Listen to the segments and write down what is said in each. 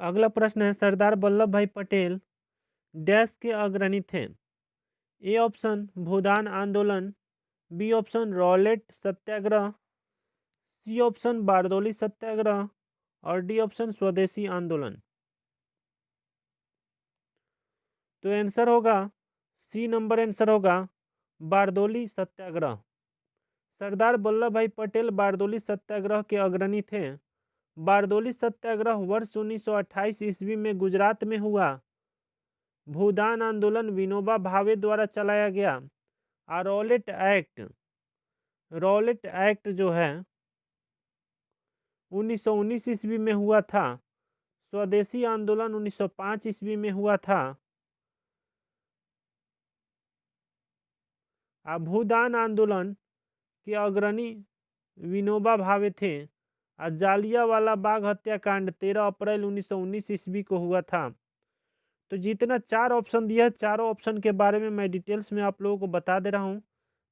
अगला प्रश्न है, सरदार वल्लभ भाई पटेल डैश के अग्रणी थे। ए ऑप्शन भूदान आंदोलन, बी ऑप्शन रॉलेट सत्याग्रह, सी ऑप्शन बारदौली सत्याग्रह और डी ऑप्शन स्वदेशी आंदोलन। तो आंसर होगा सी नंबर, आंसर होगा बारदौली सत्याग्रह। सरदार वल्लभ भाई पटेल बारदौली सत्याग्रह के अग्रणी थे। बारदौली सत्याग्रह वर्ष 1928 ईस्वी में गुजरात में हुआ। भूदान आंदोलन विनोबा भावे द्वारा चलाया गया। और रॉलेट एक्ट जो है 1919 ईस्वी में हुआ था। स्वदेशी आंदोलन 1905 ईस्वी में हुआ था। भूदान आंदोलन के अग्रणी विनोबा भावे थे। जालियांवाला बाग हत्याकांड 13 अप्रैल 1919 ईस्वी को हुआ था। तो जितना 4 ऑप्शन दिया है, चारों ऑप्शन के बारे में मैं डिटेल्स में आप लोगों को बता दे रहा हूँ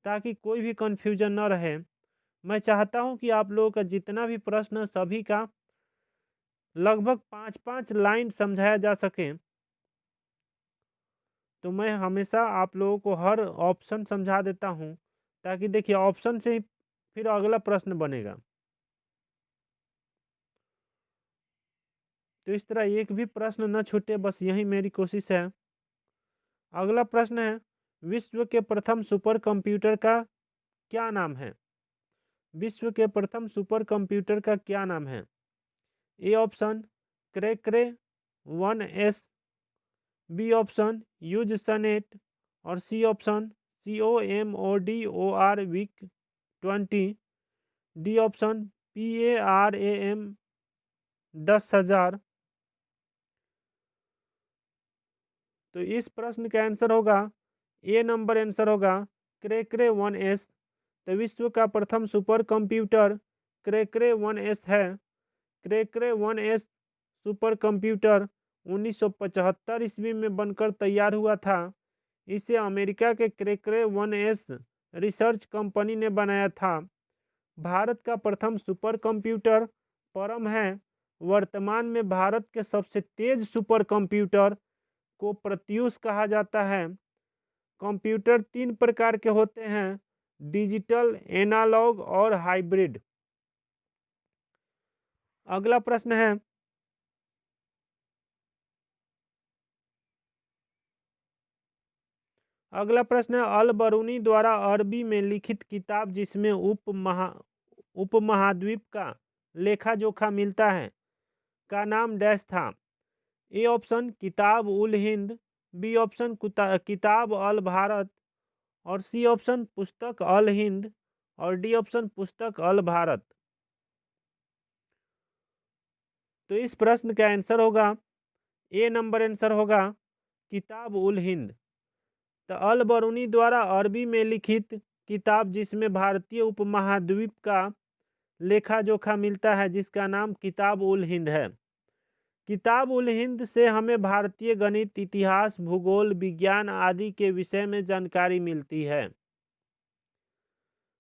ताकि कोई भी कन्फ्यूजन न रहे। मैं चाहता हूँ कि आप लोगों का जितना भी प्रश्न सभी का लगभग 5-5 लाइन समझाया जा सके। तो मैं हमेशा आप लोगों को हर ऑप्शन समझा देता हूँ ताकि देखिए ऑप्शन से ही फिर अगला प्रश्न बनेगा। तो इस तरह एक भी प्रश्न न छूटे, बस यही मेरी कोशिश है। अगला प्रश्न है, विश्व के प्रथम सुपर कंप्यूटर का क्या नाम है? विश्व के प्रथम सुपर कंप्यूटर का क्या नाम है? A option Cray 1S, B option यूज सनेट और सी ऑप्शन COMODOR वीक 20, डी ऑप्शन PARAM 10,000। तो इस प्रश्न का आंसर होगा ए नंबर, आंसर होगा क्रे 1S। तो विश्व का प्रथम सुपर कंप्यूटर क्रे 1S है। क्रे 1S सुपर कंप्यूटर 1975 ईस्वी में बनकर तैयार हुआ था। इसे अमेरिका के क्रे 1S रिसर्च कंपनी ने बनाया था। भारत का प्रथम सुपर कंप्यूटर परम है। वर्तमान में भारत के सबसे तेज सुपर कंप्यूटर को प्रत्यूष कहा जाता है। कंप्यूटर 3 प्रकार के होते हैं, डिजिटल, एनालॉग और हाइब्रिड। अगला प्रश्न है, अल बरूनी द्वारा अरबी में लिखित किताब जिसमें उपमहाद्वीप का लेखा जोखा मिलता है का नाम डैश था? ए ऑप्शन किताब उल हिंद, बी ऑप्शन किताब अल भारत और सी ऑप्शन पुस्तक अल हिंद और डी ऑप्शन पुस्तक अल भारत। तो इस प्रश्न का आंसर होगा ए नंबर, आंसर होगा किताब उल हिंद। तो अल बरूनी द्वारा अरबी में लिखित किताब जिसमें भारतीय उपमहाद्वीप का लेखा जोखा मिलता है जिसका नाम किताब उल हिंद है। किताब उल हिंद से हमें भारतीय गणित, इतिहास, भूगोल, विज्ञान आदि के विषय में जानकारी मिलती है।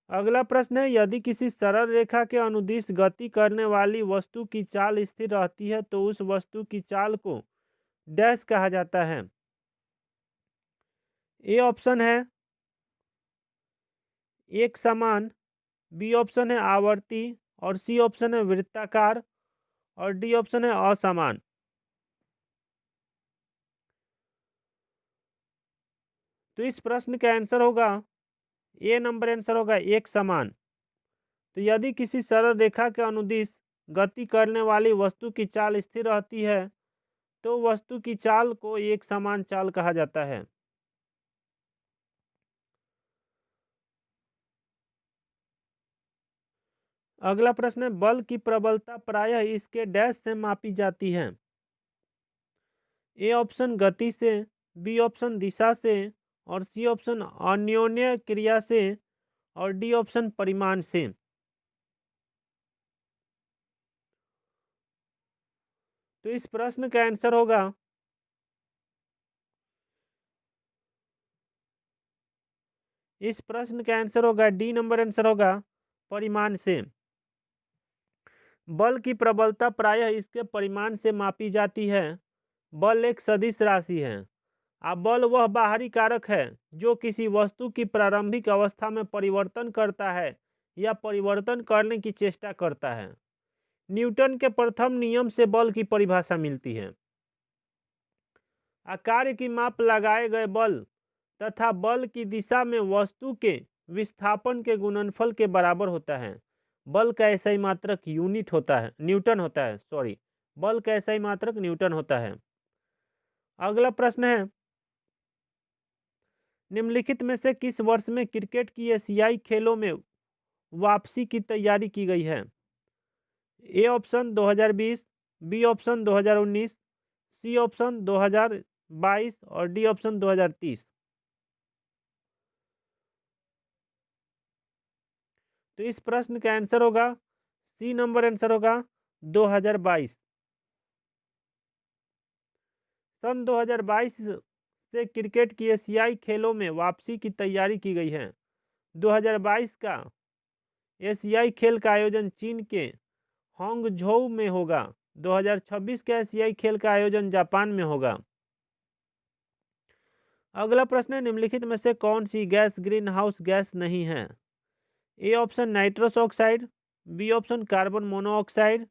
अगला प्रश्न है, यदि किसी सरल रेखा के अनुदिश गति करने वाली वस्तु की चाल स्थिर रहती है तो उस वस्तु की चाल को डैश कहा जाता है? ए ऑप्शन है एक समान, बी ऑप्शन है आवर्ती और सी ऑप्शन है वृत्ताकार और डी ऑप्शन है असमान। तो इस प्रश्न का आंसर होगा ए नंबर, आंसर होगा एक समान। तो यदि किसी सरल रेखा के अनुदिश गति करने वाली वस्तु की चाल स्थिर रहती है तो वस्तु की चाल को एक समान चाल कहा जाता है। अगला प्रश्न है, बल की प्रबलता प्रायः इसके डैश से मापी जाती है? ए ऑप्शन गति से, बी ऑप्शन दिशा से और सी ऑप्शन अन्योन्य क्रिया से और डी ऑप्शन परिमाण से। तो इस प्रश्न का आंसर होगा डी नंबर, आंसर होगा परिमाण से। बल की प्रबलता प्रायः इसके परिमाण से मापी जाती है। बल एक सदिश राशि है। अब बल वह बाहरी कारक है जो किसी वस्तु की प्रारंभिक अवस्था में परिवर्तन करता है या परिवर्तन करने की चेष्टा करता है। न्यूटन के प्रथम नियम से बल की परिभाषा मिलती है। कार्य की माप लगाए गए बल तथा बल की दिशा में वस्तु के विस्थापन के गुणनफल के बराबर होता है। बल का SI मात्रक यूनिट होता है, न्यूटन होता है, सॉरी, बल का SI मात्रक न्यूटन होता है। अगला प्रश्न है, निम्नलिखित में से किस वर्ष में क्रिकेट की एशियाई खेलों में वापसी की तैयारी की गई है? A option 2020, B option 2019, C option 2022 और डी ऑप्शन 2030। तो इस प्रश्न का आंसर होगा सी नंबर, आंसर होगा 2022। सन 2022 से क्रिकेट की एशियाई खेलों में वापसी की तैयारी की गई है। 2022 का एशियाई खेल का आयोजन चीन के हांगझोउ में होगा। 2026 का एशियाई खेल का आयोजन जापान में होगा। अगला प्रश्न है, निम्नलिखित में से कौन सी गैस ग्रीन हाउस गैस नहीं है? A option nitrous oxide, B option carbon monoxide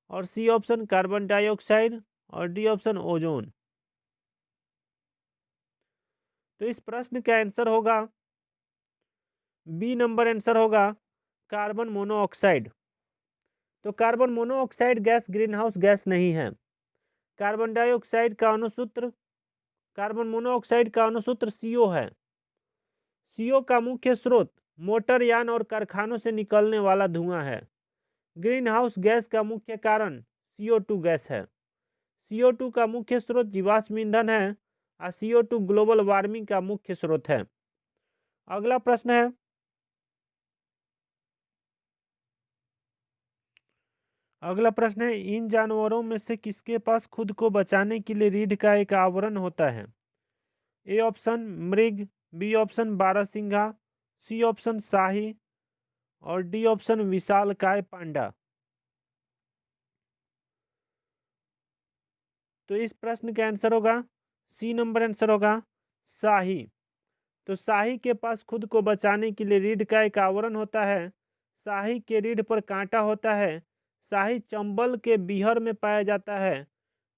और सी ऑप्शन कार्बन डाइऑक्साइड और डी ऑप्शन ओजोन। तो इस प्रश्न का आंसर होगा बी नंबर, आंसर होगा कार्बन मोनोऑक्साइड। तो carbon monoxide gas greenhouse gas नहीं है। कार्बन डाइऑक्साइड का अणुसूत्र, कार्बन मोनोऑक्साइड का अणुसूत्र CO है। CO का मुख्य स्रोत मोटर यान और कारखानों से निकलने वाला धुआं है। ग्रीन हाउस गैस का मुख्य कारण CO2 गैस है। CO2 का मुख्य स्रोत जीवाश्म ईंधन है और CO2 ग्लोबल वार्मिंग का मुख्य स्रोत है। अगला प्रश्न है, इन जानवरों में से किसके पास खुद को बचाने के लिए रीढ़ का एक आवरण होता है? ए ऑप्शन मृग, बी ऑप्शन बारहसिंघा, सी ऑप्शन शाही और डी ऑप्शन विशालकाय पांडा। तो इस प्रश्न का आंसर होगा सी नंबर, आंसर होगा शाही। तो शाही के पास खुद को बचाने के लिए रीढ़ का एक आवरण होता है। शाही के रीढ़ पर कांटा होता है। शाही चंबल के बीहर में पाया जाता है।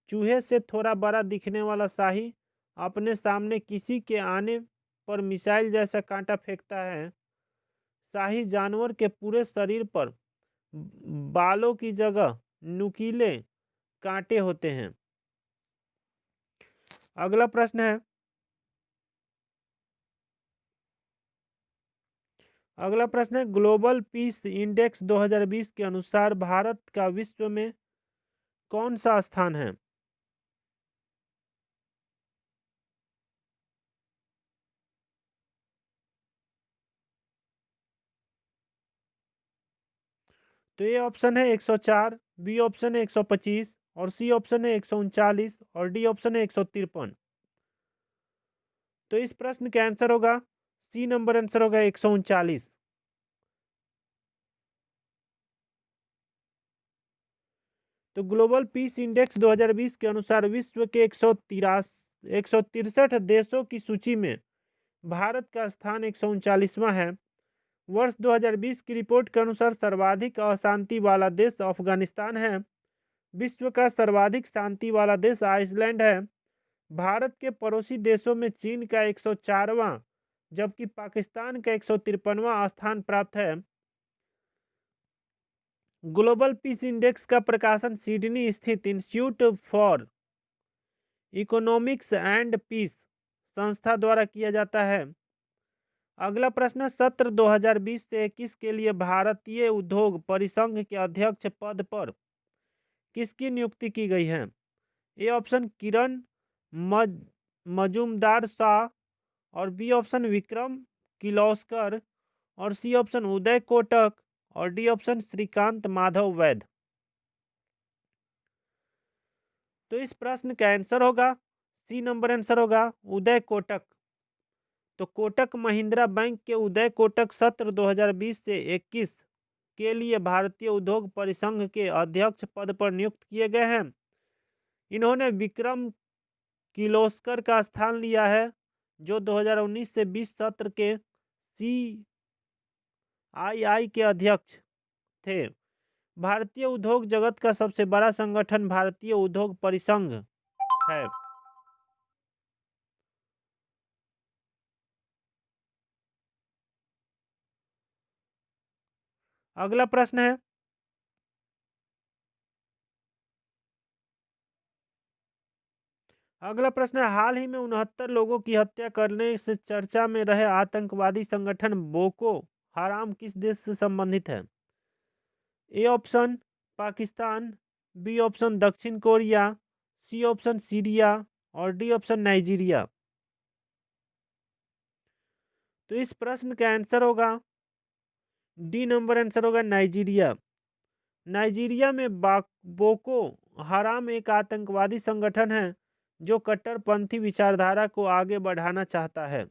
चूहे से थोड़ा बड़ा दिखने वाला शाही अपने सामने किसी के आने पर मिसाइल जैसा कांटा फेंकता है। शाही जानवर के पूरे शरीर पर बालों की जगह नुकीले कांटे होते हैं। अगला प्रश्न है, ग्लोबल पीस इंडेक्स 2020 के अनुसार भारत का विश्व में कौन सा स्थान है? तो ये ऑप्शन है 104, बी ऑप्शन है 125 और सी ऑप्शन है 139 और डी ऑप्शन है 153। तो इस प्रश्न का आंसर होगा सी नंबर, आंसर होगा 139। तो ग्लोबल पीस इंडेक्स 2020 के अनुसार विश्व के 163 देशों की सूची में भारत का स्थान 139वां है। वर्ष 2020 की रिपोर्ट के अनुसार सर्वाधिक अशांति वाला देश अफगानिस्तान है। विश्व का सर्वाधिक शांति वाला देश आइसलैंड है। भारत के पड़ोसी देशों में चीन का 104वां जबकि पाकिस्तान का 153वां स्थान प्राप्त है। ग्लोबल पीस इंडेक्स का प्रकाशन सिडनी स्थित Institute for Economics and Peace संस्था द्वारा किया जाता है। अगला प्रश्न, सत्र 2020 से 21 के लिए भारतीय उद्योग परिसंघ के अध्यक्ष पद पर किसकी नियुक्ति की गई है? ए ऑप्शन किरण मजूमदार शाह और बी ऑप्शन विक्रम किर्लोस्कर और सी ऑप्शन उदय कोटक और डी ऑप्शन श्रीकांत माधव वैद। तो इस प्रश्न का आंसर होगा सी नंबर, आंसर होगा उदय कोटक। तो कोटक महिंद्रा बैंक के उदय कोटक सत्र 2020 से 21 के लिए भारतीय उद्योग परिसंघ के अध्यक्ष पद पर नियुक्त किए गए हैं। इन्होंने विक्रम किर्लोस्कर का स्थान लिया है, जो 2019 से 20 सत्र के CII के अध्यक्ष थे। भारतीय उद्योग जगत का सबसे बड़ा संगठन भारतीय उद्योग परिसंघ है। अगला प्रश्न है, हाल ही में 69 लोगों की हत्या करने से चर्चा में रहे आतंकवादी संगठन बोको हराम किस देश से संबंधित है? A option Pakistan, B option दक्षिण कोरिया, सी ऑप्शन सीरिया और डी ऑप्शन नाइजीरिया। तो इस प्रश्न का आंसर होगा डी नंबर, आंसर होगा नाइजीरिया। नाइजीरिया में बोको हराम एक आतंकवादी संगठन है जो कट्टरपंथी विचारधारा को आगे बढ़ाना चाहता है।